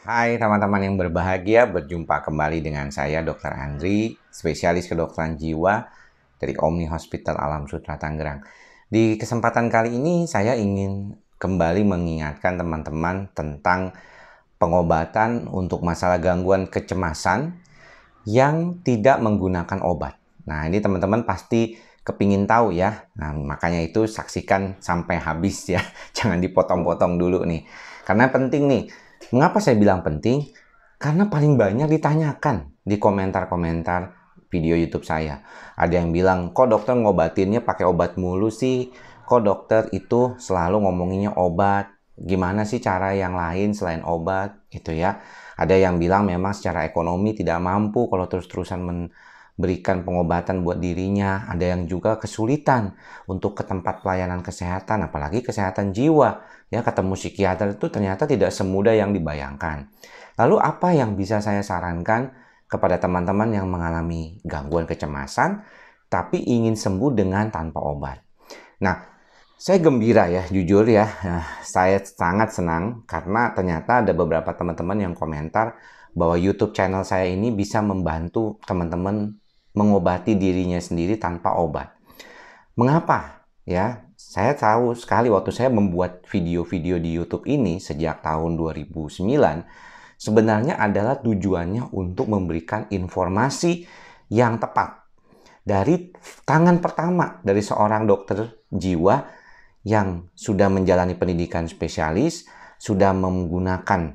Hai teman-teman yang berbahagia, berjumpa kembali dengan saya Dr. Andri, spesialis kedokteran jiwa dari Omni Hospital Alam Sutera Tangerang. Di kesempatan kali ini saya ingin kembali mengingatkan teman-teman tentang pengobatan untuk masalah gangguan kecemasan yang tidak menggunakan obat. Nah, ini teman-teman pasti kepingin tahu ya. Nah, makanya itu saksikan sampai habis ya. Jangan dipotong-potong dulu nih. Karena penting nih. Mengapa saya bilang penting? Karena paling banyak ditanyakan di komentar-komentar video YouTube saya. Ada yang bilang, kok dokter ngobatinnya pakai obat mulu sih? Kok dokter itu selalu ngomonginnya obat? Gimana sih cara yang lain selain obat? Gitu ya. Ada yang bilang memang secara ekonomi tidak mampu kalau terus-terusan memberikan pengobatan buat dirinya. Ada yang juga kesulitan untuk ke tempat pelayanan kesehatan, apalagi kesehatan jiwa. Ya, ketemu psikiater itu ternyata tidak semudah yang dibayangkan. Lalu apa yang bisa saya sarankan kepada teman-teman yang mengalami gangguan kecemasan tapi ingin sembuh dengan tanpa obat? Nah, saya gembira ya, jujur ya. Saya sangat senang karena ternyata ada beberapa teman-teman yang komentar bahwa YouTube channel saya ini bisa membantu teman-teman mengobati dirinya sendiri tanpa obat. Mengapa? Ya, saya tahu sekali waktu saya membuat video-video di YouTube ini sejak tahun 2009, sebenarnya adalah tujuannya untuk memberikan informasi yang tepat dari tangan pertama dari seorang dokter jiwa yang sudah menjalani pendidikan spesialis, sudah menggunakan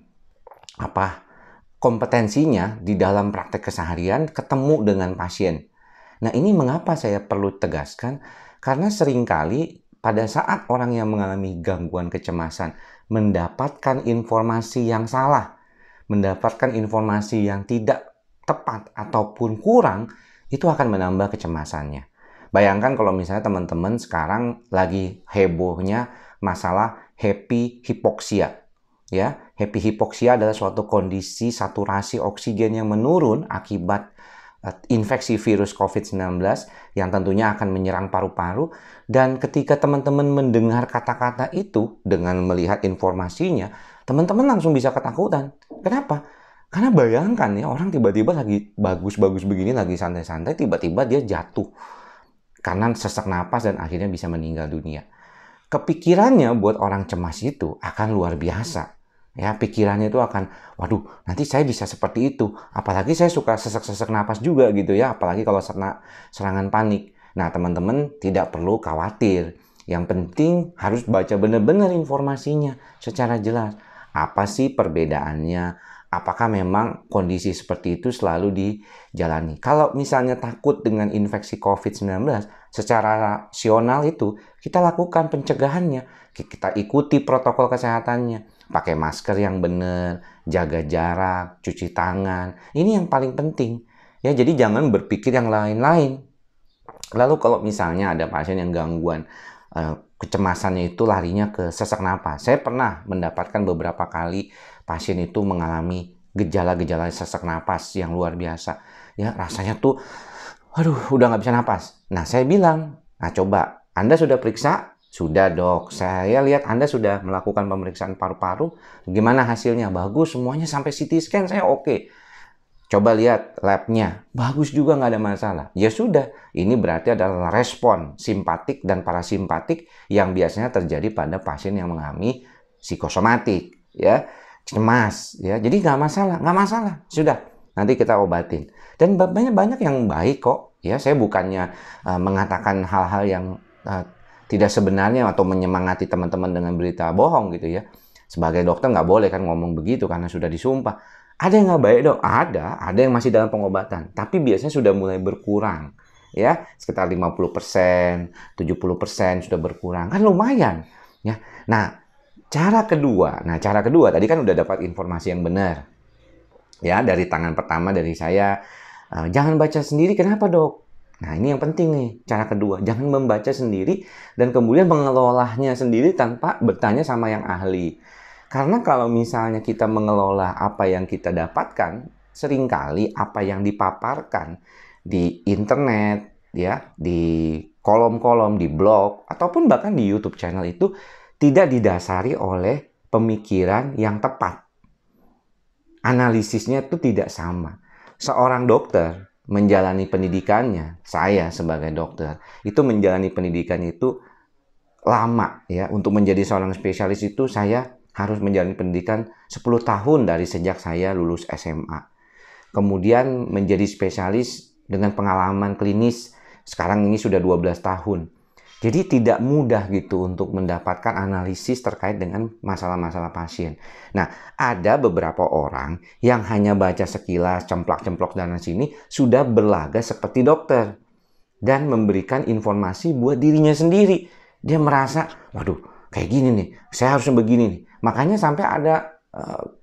kompetensinya di dalam praktek keseharian, ketemu dengan pasien. Nah, ini mengapa saya perlu tegaskan? Karena seringkali pada saat orang yang mengalami gangguan kecemasan mendapatkan informasi yang salah, mendapatkan informasi yang tidak tepat ataupun kurang, itu akan menambah kecemasannya. Bayangkan kalau misalnya teman-teman sekarang lagi hebohnya masalah happy hipoksia. Ya, happy hipoksia adalah suatu kondisi saturasi oksigen yang menurun akibat infeksi virus COVID-19 yang tentunya akan menyerang paru-paru. Dan ketika teman-teman mendengar kata-kata itu dengan melihat informasinya, teman-teman langsung bisa ketakutan. Kenapa? Karena bayangkan ya, orang tiba-tiba lagi bagus-bagus begini, lagi santai-santai, tiba-tiba dia jatuh karena sesak napas dan akhirnya bisa meninggal dunia. Kepikirannya buat orang cemas itu akan luar biasa. Ya, pikirannya itu akan, waduh, nanti saya bisa seperti itu. Apalagi saya suka sesak-sesak napas juga gitu ya, apalagi kalau serangan panik. Nah, teman-teman tidak perlu khawatir. Yang penting harus baca benar-benar informasinya secara jelas. Apa sih perbedaannya? Apakah memang kondisi seperti itu selalu dijalani? Kalau misalnya takut dengan infeksi COVID-19, secara rasional itu kita lakukan pencegahannya. Kita ikuti protokol kesehatannya. Pakai masker yang benar, jaga jarak, cuci tangan. Ini yang paling penting. Ya, jadi jangan berpikir yang lain-lain. Lalu kalau misalnya ada pasien yang gangguan kecemasannya itu larinya ke sesak napas. Saya pernah mendapatkan beberapa kali pasien itu mengalami gejala-gejala sesak napas yang luar biasa. Ya, rasanya tuh, aduh, udah nggak bisa napas. Nah, saya bilang, nah coba, Anda sudah periksa? Sudah dok, saya lihat Anda sudah melakukan pemeriksaan paru-paru. Gimana hasilnya? Bagus, semuanya sampai CT scan saya oke. Coba lihat labnya, bagus juga nggak ada masalah. Ya sudah, ini berarti adalah respon simpatik dan parasimpatik yang biasanya terjadi pada pasien yang mengalami psikosomatik, ya, cemas, ya. Jadi nggak masalah, sudah. Nanti kita obatin. Dan banyak yang baik kok, ya. Saya bukannya mengatakan hal-hal yang tidak sebenarnya atau menyemangati teman-teman dengan berita bohong gitu ya. Sebagai dokter nggak boleh kan ngomong begitu karena sudah disumpah. Ada yang nggak baik dok? Ada yang masih dalam pengobatan. Tapi biasanya sudah mulai berkurang. Ya, sekitar 50%, 70% sudah berkurang. Kan lumayan. Ya. Nah, cara kedua tadi kan udah dapat informasi yang benar. Ya, dari tangan pertama dari saya. Jangan baca sendiri, kenapa dok? Nah, ini yang penting nih, cara kedua. Jangan membaca sendiri dan kemudian mengelolanya sendiri tanpa bertanya sama yang ahli. Karena kalau misalnya kita mengelola apa yang kita dapatkan, seringkali apa yang dipaparkan di internet, ya, di kolom-kolom, di blog, ataupun bahkan di YouTube channel itu tidak didasari oleh pemikiran yang tepat. analisisnya itu tidak sama. Seorang dokter menjalani pendidikannya, saya sebagai dokter, itu menjalani pendidikannya itu lama ya. Untuk menjadi seorang spesialis itu saya harus menjalani pendidikan 10 tahun dari sejak saya lulus SMA. Kemudian menjadi spesialis dengan pengalaman klinis sekarang ini sudah 12 tahun. Jadi tidak mudah gitu untuk mendapatkan analisis terkait dengan masalah-masalah pasien. Nah, ada beberapa orang yang hanya baca sekilas, cemplak-cemplok dan sini sudah berlaga seperti dokter dan memberikan informasi buat dirinya sendiri. Dia merasa, waduh, kayak gini nih, saya harusnya begini nih. Makanya sampai ada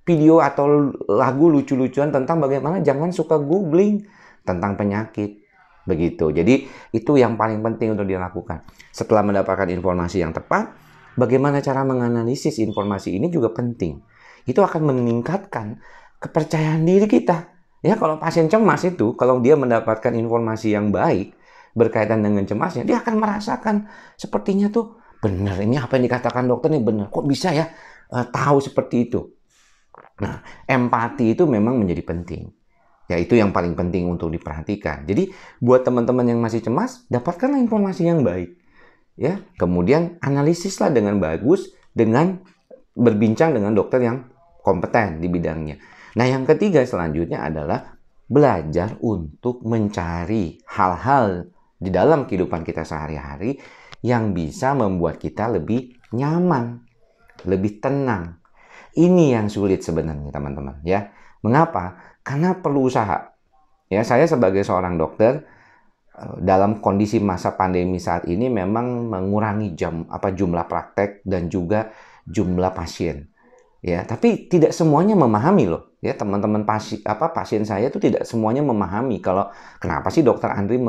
video atau lagu lucu-lucuan tentang bagaimana jangan suka googling tentang penyakit. Begitu. Jadi itu yang paling penting untuk dilakukan. Setelah mendapatkan informasi yang tepat, bagaimana cara menganalisis informasi ini juga penting. Itu akan meningkatkan kepercayaan diri kita. Ya, kalau pasien cemas itu, kalau dia mendapatkan informasi yang baik berkaitan dengan cemasnya, dia akan merasakan sepertinya tuh benar, ini apa yang dikatakan dokter ini benar. Kok bisa ya tahu seperti itu? Nah, empati itu memang menjadi penting. Ya, itu yang paling penting untuk diperhatikan. Jadi, buat teman-teman yang masih cemas, dapatkanlah informasi yang baik. Ya, kemudian analisislah dengan bagus dengan berbincang dengan dokter yang kompeten di bidangnya. Nah, yang ketiga selanjutnya adalah belajar untuk mencari hal-hal di dalam kehidupan kita sehari-hari yang bisa membuat kita lebih nyaman, lebih tenang. Ini yang sulit sebenarnya, teman-teman, ya. Mengapa? Karena perlu usaha. Ya, saya sebagai seorang dokter dalam kondisi masa pandemi saat ini memang mengurangi jumlah praktek dan juga jumlah pasien. Ya, tapi tidak semuanya memahami loh. Ya, teman-teman pasien saya itu tidak semuanya memahami kalau kenapa sih dokter Andri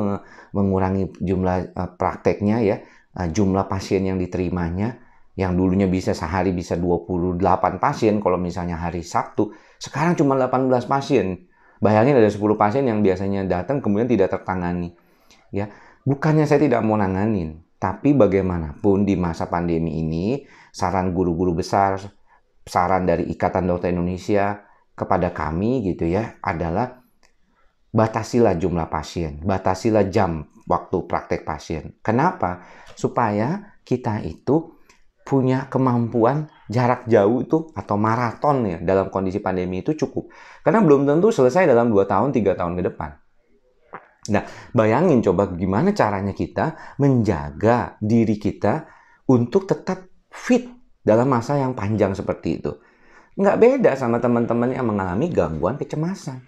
mengurangi jumlah prakteknya ya, jumlah pasien yang diterimanya yang dulunya bisa sehari bisa 28 pasien kalau misalnya hari Sabtu, sekarang cuma 18 pasien. Bayangin ada 10 pasien yang biasanya datang kemudian tidak tertangani. Ya, bukannya saya tidak mau nanganin, tapi bagaimanapun di masa pandemi ini, saran guru-guru besar, saran dari Ikatan Dokter Indonesia kepada kami gitu ya, adalah batasilah jumlah pasien, batasilah jam waktu praktek pasien. Kenapa? Supaya kita itu punya kemampuan jarak jauh itu atau maraton ya dalam kondisi pandemi itu cukup. Karena belum tentu selesai dalam 2 tahun, 3 tahun ke depan. Nah, bayangin coba gimana caranya kita menjaga diri kita untuk tetap fit dalam masa yang panjang seperti itu. Nggak beda sama teman-teman yang mengalami gangguan kecemasan.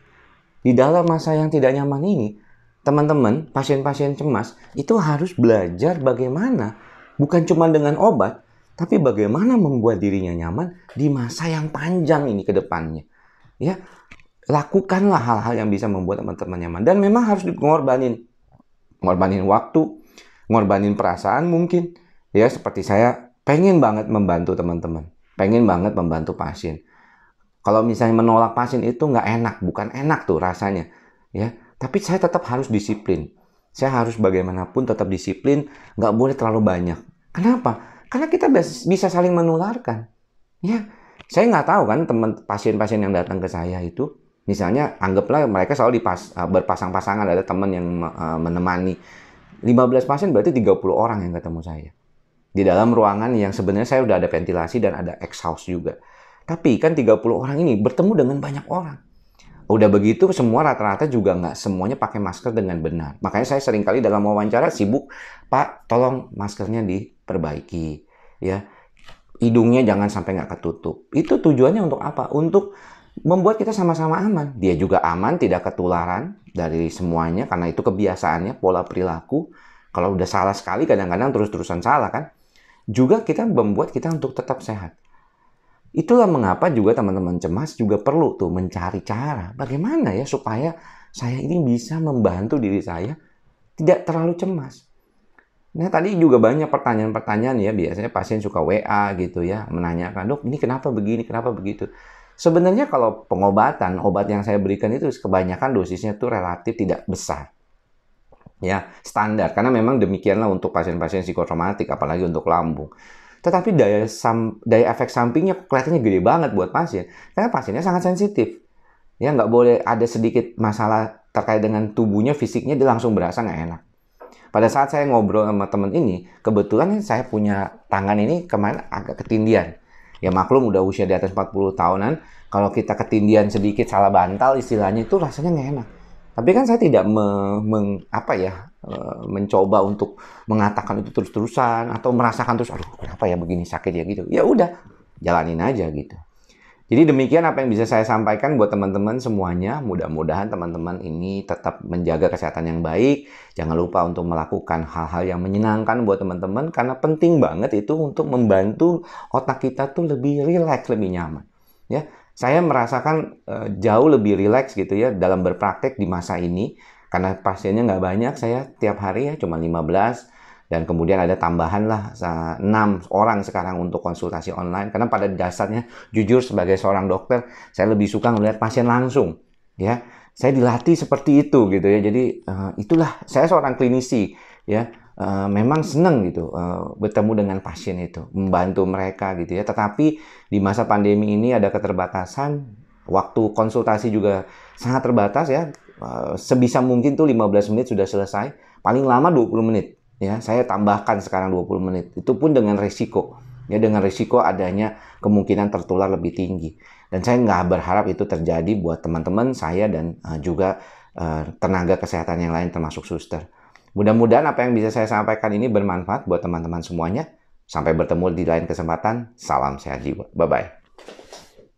Di dalam masa yang tidak nyaman ini, teman-teman, pasien-pasien cemas itu harus belajar bagaimana, bukan cuma dengan obat, tapi bagaimana membuat dirinya nyaman di masa yang panjang ini ke depannya. Ya, lakukanlah hal-hal yang bisa membuat teman-teman nyaman. Dan memang harus ngorbanin waktu, ngorbanin perasaan mungkin. Ya, seperti saya pengen banget membantu teman-teman. Pengen banget membantu pasien. Kalau misalnya menolak pasien itu nggak enak, bukan enak tuh rasanya. Ya, tapi saya tetap harus disiplin. Saya harus bagaimanapun tetap disiplin, nggak boleh terlalu banyak. Kenapa? Karena kita bisa saling menularkan. Ya, saya nggak tahu kan pasien-pasien yang datang ke saya itu, misalnya anggaplah mereka selalu berpasang-pasangan, ada teman yang menemani. 15 pasien berarti 30 orang yang ketemu saya. Di dalam ruangan yang sebenarnya saya udah ada ventilasi dan ada exhaust juga. Tapi kan 30 orang ini bertemu dengan banyak orang. Udah begitu semua rata-rata juga nggak semuanya pakai masker dengan benar. Makanya saya seringkali dalam wawancara sibuk, Pak, tolong maskernya diperbaiki. Ya, hidungnya jangan sampai nggak ketutup. Itu tujuannya untuk apa? Untuk membuat kita sama-sama aman. Dia juga aman, tidak ketularan dari semuanya. Karena itu kebiasaannya, pola perilaku. Kalau udah salah sekali, kadang-kadang terus-terusan salah kan. Juga kita membuat kita untuk tetap sehat. Itulah mengapa juga teman-teman cemas juga perlu tuh mencari cara bagaimana ya supaya saya ini bisa membantu diri saya tidak terlalu cemas. Nah, tadi juga banyak pertanyaan-pertanyaan ya, biasanya pasien suka WA gitu ya, menanyakan, "Dok, ini kenapa begini, kenapa begitu?" Sebenarnya kalau pengobatan, obat yang saya berikan itu kebanyakan dosisnya tuh relatif tidak besar. Ya, standar karena memang demikianlah untuk pasien-pasien psikosomatik apalagi untuk lambung. Tetapi daya efek sampingnya kelihatannya gede banget buat pasien. Karena pasiennya sangat sensitif. Ya, nggak boleh ada sedikit masalah terkait dengan tubuhnya, fisiknya, dia langsung berasa nggak enak. Pada saat saya ngobrol sama temen ini, kebetulan saya punya tangan ini kemarin agak ketindian. Ya maklum udah usia di atas 40 tahunan, kalau kita ketindian sedikit salah bantal istilahnya itu rasanya nggak enak. Tapi kan saya tidak mencoba untuk mengatakan itu terus-terusan atau merasakan terus, aduh kenapa ya begini sakit ya gitu. Ya udah, jalanin aja gitu. Jadi demikian apa yang bisa saya sampaikan buat teman-teman semuanya. Mudah-mudahan teman-teman ini tetap menjaga kesehatan yang baik. Jangan lupa untuk melakukan hal-hal yang menyenangkan buat teman-teman. Karena penting banget itu untuk membantu otak kita tuh lebih rileks, lebih nyaman. Ya, saya merasakan jauh lebih rileks gitu ya dalam berpraktek di masa ini. Karena pasiennya nggak banyak, saya tiap hari ya cuma 15. Dan kemudian ada tambahan lah 6 orang sekarang untuk konsultasi online. Karena pada dasarnya, jujur sebagai seorang dokter, saya lebih suka melihat pasien langsung. Ya, saya dilatih seperti itu gitu ya. Jadi itulah saya seorang klinisi ya. Memang senang gitu bertemu dengan pasien itu, membantu mereka gitu ya. Tetapi di masa pandemi ini ada keterbatasan, waktu konsultasi juga sangat terbatas ya. Sebisa mungkin tuh 15 menit sudah selesai, paling lama 20 menit. Ya, saya tambahkan sekarang 20 menit. Itu pun dengan risiko. Ya, dengan risiko adanya kemungkinan tertular lebih tinggi. Dan saya nggak berharap itu terjadi buat teman-teman saya dan juga tenaga kesehatan yang lain termasuk suster. Mudah-mudahan apa yang bisa saya sampaikan ini bermanfaat buat teman-teman semuanya. Sampai bertemu di lain kesempatan. Salam sehat jiwa. Bye-bye.